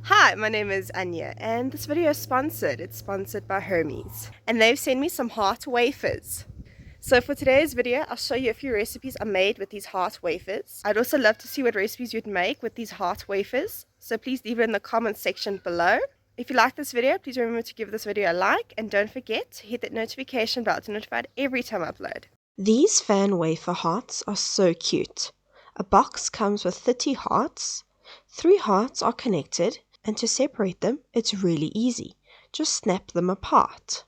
Hi, my name is Anya, and this video is sponsored. It's sponsored by Hermes, and they've sent me some heart wafers. So for today's video, I'll show you a few recipes I made with these heart wafers. I'd also love to see what recipes you'd make with these heart wafers, so please leave it in the comments section below. If you like this video, please remember to give this video a like, and don't forget to hit that notification bell to be notified every time I upload. These fan wafer hearts are so cute. A box comes with 30 hearts. 3 hearts are connected, and to separate them, it's really easy. Just snap them apart.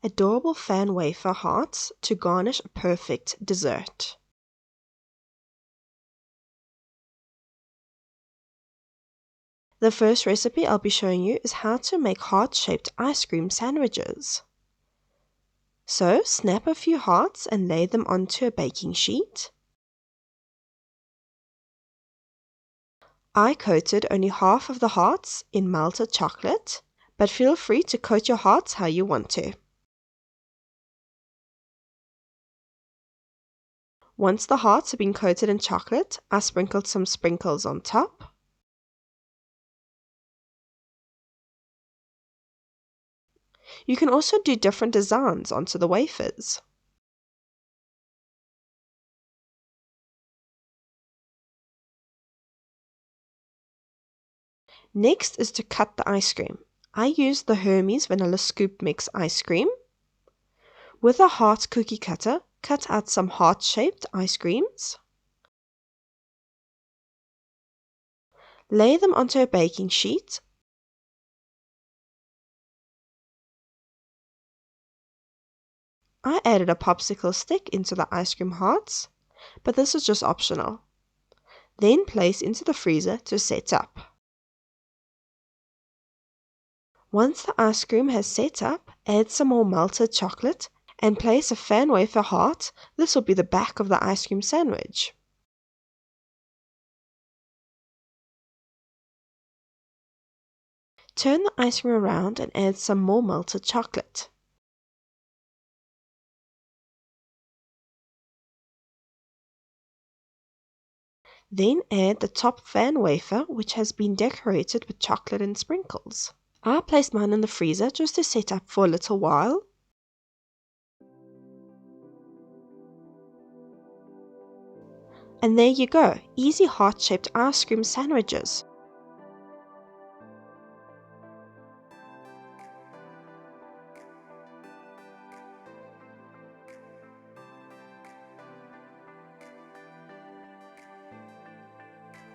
Adorable fan wafer hearts to garnish a perfect dessert. The first recipe I'll be showing you is how to make heart-shaped ice cream sandwiches. So, snap a few hearts and lay them onto a baking sheet. I coated only half of the hearts in melted chocolate, but feel free to coat your hearts how you want to. Once the hearts have been coated in chocolate, I sprinkled some sprinkles on top. You can also do different designs onto the wafers. Next is to cut the ice cream. I used the Hermes Vanilla Scoop Mix ice cream. With a heart cookie cutter, cut out some heart-shaped ice creams. Lay them onto a baking sheet. I added a popsicle stick into the ice cream hearts, but this is just optional. Then place into the freezer to set up. Once the ice cream has set up, add some more melted chocolate and place a fan wafer heart. This will be the back of the ice cream sandwich. Turn the ice cream around and add some more melted chocolate. Then add the top fan wafer, which has been decorated with chocolate and sprinkles. I placed mine in the freezer just to set up for a little while. And there you go, easy heart-shaped ice cream sandwiches.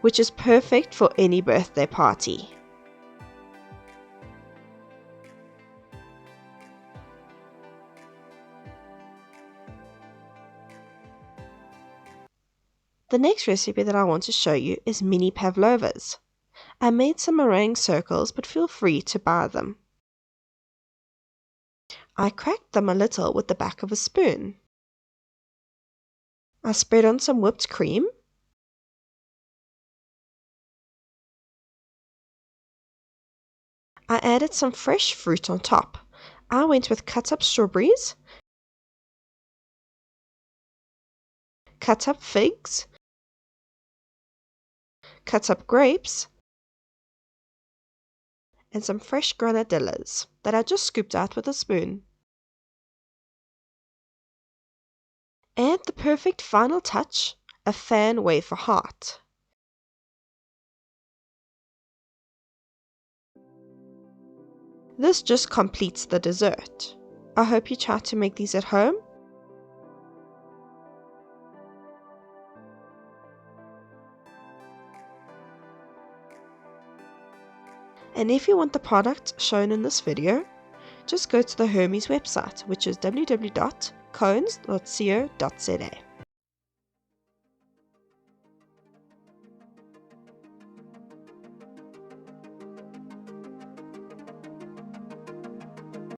Which is perfect for any birthday party. The next recipe that I want to show you is mini Pavlovas. I made some meringue circles, but feel free to buy them. I cracked them a little with the back of a spoon. I spread on some whipped cream. I added some fresh fruit on top. I went with cut up strawberries, cut up figs, cut up grapes, and some fresh grenadillas that I just scooped out with a spoon. Add the perfect final touch, a fan wafer heart. This just completes the dessert. I hope you try to make these at home. And if you want the product shown in this video, just go to the Hermes website, which is www.cones.co.za.